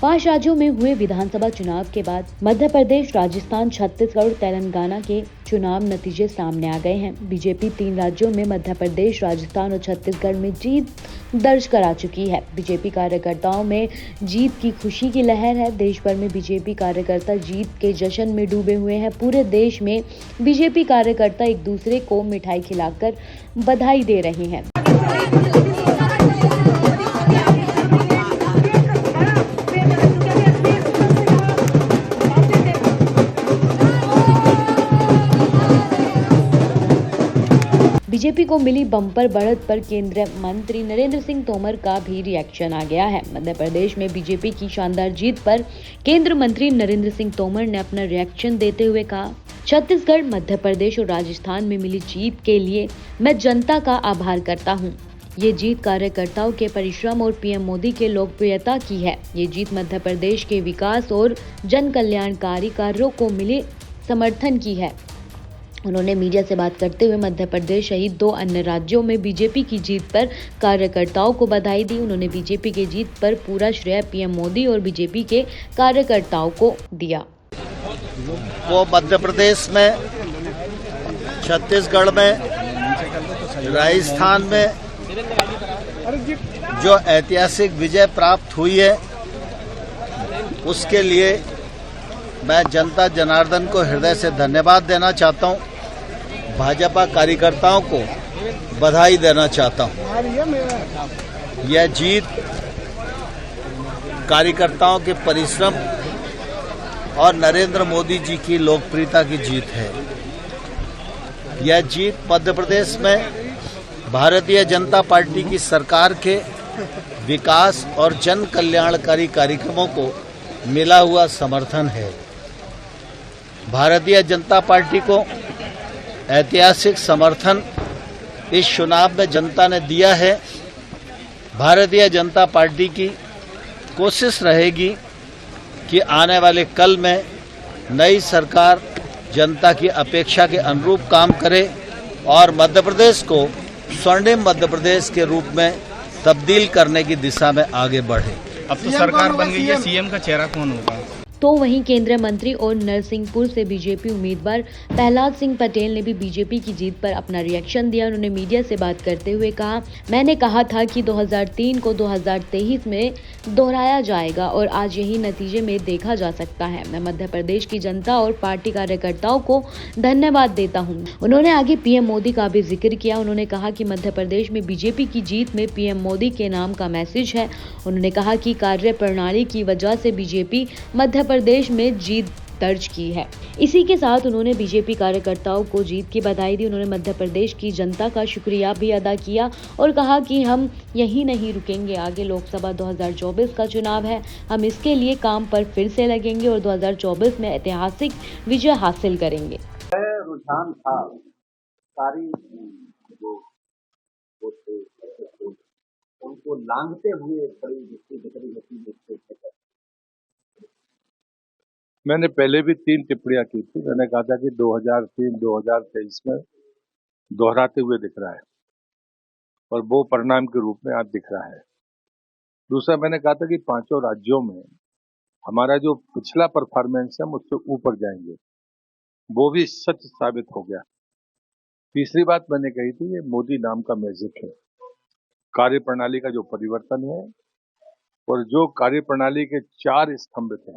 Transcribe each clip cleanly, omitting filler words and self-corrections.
5 राज्यों में हुए विधानसभा चुनाव के बाद मध्य प्रदेश, राजस्थान, छत्तीसगढ़ और तेलंगाना के चुनाव नतीजे सामने आ गए हैं। बीजेपी 3 राज्यों में मध्य प्रदेश, राजस्थान और छत्तीसगढ़ में जीत दर्ज करा चुकी है। बीजेपी कार्यकर्ताओं में जीत की खुशी की लहर है। देश भर में बीजेपी कार्यकर्ता जीत के जश्न में डूबे हुए हैं। पूरे देश में बीजेपी कार्यकर्ता एक दूसरे को मिठाई खिलाकर बधाई दे रहे हैं। बीजेपी को मिली बम्पर बढ़त पर केंद्रीय मंत्री नरेंद्र सिंह तोमर का भी रिएक्शन आ गया है। मध्य प्रदेश में बीजेपी की शानदार जीत पर केंद्रीय मंत्री नरेंद्र सिंह तोमर ने अपना रिएक्शन देते हुए कहा, छत्तीसगढ़, मध्य प्रदेश और राजस्थान में मिली जीत के लिए मैं जनता का आभार करता हूं। ये जीत कार्यकर्ताओं के परिश्रम और पीएम मोदी के लोकप्रियता की है। ये जीत मध्य प्रदेश के विकास और जन कल्याणकारी कार्यों को मिले समर्थन की है। उन्होंने मीडिया से बात करते हुए मध्य प्रदेश सहित 2 अन्य राज्यों में बीजेपी की जीत पर कार्यकर्ताओं को बधाई दी। उन्होंने बीजेपी की जीत पर पूरा श्रेय पीएम मोदी और बीजेपी के कार्यकर्ताओं को दिया। वो मध्य प्रदेश में, छत्तीसगढ़ में, राजस्थान में जो ऐतिहासिक विजय प्राप्त हुई है, उसके लिए मैं जनता जनार्दन को हृदय से धन्यवाद देना चाहता हूं। भाजपा कार्यकर्ताओं को बधाई देना चाहता हूं। यह जीत कार्यकर्ताओं के परिश्रम और नरेंद्र मोदी जी की लोकप्रियता की जीत है। यह जीत मध्य प्रदेश में भारतीय जनता पार्टी की सरकार के विकास और जन कल्याणकारी कार्यक्रमों को मिला हुआ समर्थन है। भारतीय जनता पार्टी को ऐतिहासिक समर्थन इस चुनाव में जनता ने दिया है। भारतीय जनता पार्टी की कोशिश रहेगी कि आने वाले कल में नई सरकार जनता की अपेक्षा के अनुरूप काम करे और मध्य प्रदेश को स्वर्णिम मध्य प्रदेश के रूप में तब्दील करने की दिशा में आगे बढ़े। अब तो सरकार बन गई है, सीएम का चेहरा कौन होगा? तो वहीं केंद्रीय मंत्री और नरसिंहपुर से बीजेपी उम्मीदवार प्रहलाद सिंह पटेल ने भी बीजेपी की जीत पर अपना रिएक्शन दिया। उन्होंने मीडिया से बात करते हुए कहा, मैंने कहा था कि 2003 को 2023 में दोहराया जाएगा और आज यही नतीजे में देखा जा सकता है। मैं मध्य प्रदेश की जनता और पार्टी कार्यकर्ताओं को धन्यवाद देता हूं। उन्होंने आगे पीएम मोदी का भी जिक्र किया। उन्होंने कहा कि मध्य प्रदेश में बीजेपी की जीत में पीएम मोदी के नाम का मैसेज है। उन्होंने कहा कि कार्य प्रणाली की वजह से बीजेपी मध्य प्रदेश में जीत दर्ज की है। इसी के साथ उन्होंने बीजेपी कार्यकर्ताओं को जीत की बधाई दी। उन्होंने मध्य प्रदेश की जनता का शुक्रिया भी अदा किया और कहा कि हम यही नहीं रुकेंगे, आगे लोकसभा 2024 का चुनाव है, हम इसके लिए काम पर फिर से लगेंगे और 2024 में ऐतिहासिक विजय हासिल करेंगे। रुझान था सारी जो उनको लांघते हुए बड़ी मैंने पहले भी 3 टिप्पणियां की थी। मैंने कहा था कि 2003-2023 में दोहराते हुए दिख रहा है और वो परिणाम के रूप में आज दिख रहा है। दूसरा, मैंने कहा था कि 5 राज्यों में हमारा जो पिछला परफॉर्मेंस है उससे ऊपर जाएंगे, वो भी सच साबित हो गया। तीसरी बात मैंने कही थी, ये मोदी नाम का मैजिक है, कार्य प्रणाली का जो परिवर्तन है और जो कार्य प्रणाली के 4 स्तंभ थे,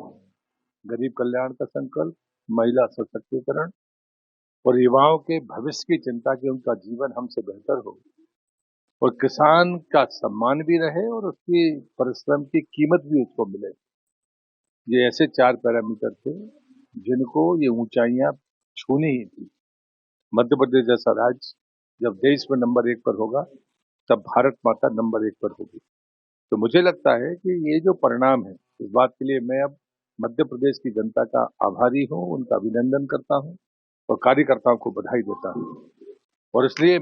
गरीब कल्याण का संकल्प, महिला सशक्तिकरण और युवाओं के भविष्य की चिंता कि उनका जीवन हमसे बेहतर हो और किसान का सम्मान भी रहे और उसकी परिश्रम की कीमत भी उसको मिले। ये ऐसे 4 पैरामीटर थे जिनको ये ऊंचाइयां छूनी ही थी। मध्य प्रदेश जैसा राज्य जब देश में नंबर 1 पर होगा तब भारत माता नंबर 1 पर होगी। तो मुझे लगता है कि ये जो परिणाम है, इस बात के लिए मैं अब मध्य प्रदेश की जनता का आभारी हूं, उनका अभिनंदन करता हूं और कार्यकर्ताओं को बधाई देता हूं। और इसलिए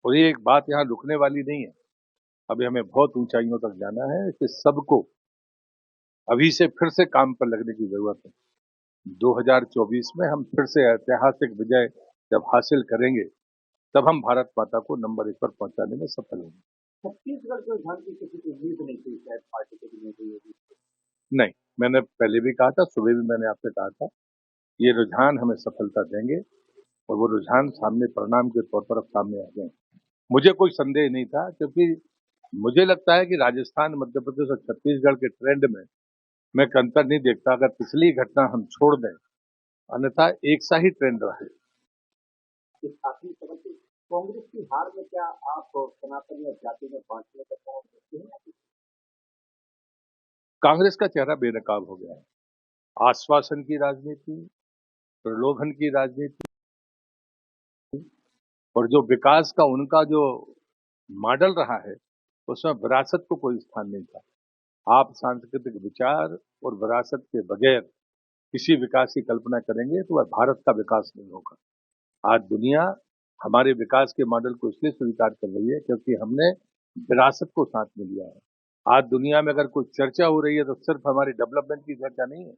और ये एक बात यहाँ रुकने वाली नहीं है, अभी हमें बहुत ऊंचाइयों तक जाना है। इसलिए सबको अभी से फिर से काम पर लगने की जरूरत है। 2024 में हम फिर से ऐतिहासिक विजय जब हासिल करेंगे तब हम भारत माता को नंबर 1 पर पहुंचाने में सफल होंगे। छत्तीसगढ़ के उदाहरण की किसी की उम्मीद नहीं थी, शायद पार्टी के लिए। नहीं, मैंने पहले भी कहा था, सुबह भी मैंने आपसे कहा था, ये रुझान हमें सफलता देंगे और वो रुझान सामने परिणाम के तौर पर अब सामने आ गए। मुझे कोई संदेह नहीं था, क्योंकि मुझे लगता है कि राजस्थान, मध्य प्रदेश और छत्तीसगढ़ के ट्रेंड में मैं अंतर नहीं देखता। अगर पिछली घटना हम छोड़ दें, अन्यथा एक सा ही ट्रेंड रहा है। इस आखिरी सवाल से कांग्रेस की हार में क्या आप सनातन या जाति में बांटने का कारण देखते हैं? कांग्रेस का चेहरा बेनकाब हो गया है। आश्वासन की राजनीति, प्रलोभन की राजनीति और जो विकास का उनका जो मॉडल रहा है, उसमें विरासत को कोई स्थान नहीं था। आप सांस्कृतिक विचार और विरासत के बगैर किसी विकास की कल्पना करेंगे तो वह भारत का विकास नहीं होगा। आज दुनिया हमारे विकास के मॉडल को इसलिए स्वीकार कर रही है क्योंकि हमने विरासत को साथ में लिया है। आज दुनिया में अगर कोई चर्चा हो रही है तो सिर्फ हमारी डेवलपमेंट की चर्चा नहीं है,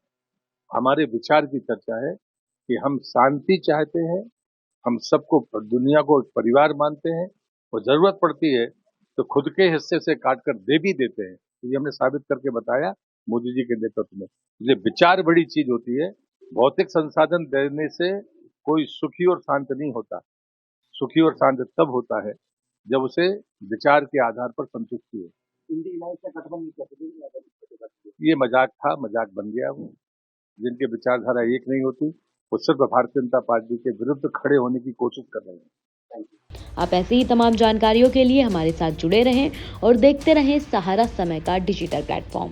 हमारे विचार की चर्चा है कि हम शांति चाहते हैं, हम सबको, दुनिया को एक परिवार मानते हैं और जरूरत पड़ती है तो खुद के हिस्से से काटकर दे भी देते हैं। तो ये हमने साबित करके बताया मोदी जी के नेतृत्व में। ये विचार बड़ी चीज होती है। भौतिक संसाधन देने से कोई सुखी और शांत नहीं होता। सुखी और शांत तब होता है जब उसे विचार के आधार पर संतुष्टि हो। ये मजाक था, मजाक बन गया। वो जिनके विचारधारा एक नहीं होती वो सिर्फ भारतीय जनता पार्टी के विरुद्ध खड़े होने की कोशिश कर रहे हैं। आप ऐसी ही तमाम जानकारियों के लिए हमारे साथ जुड़े रहें और देखते रहें सहारा समय का डिजिटल प्लेटफॉर्म।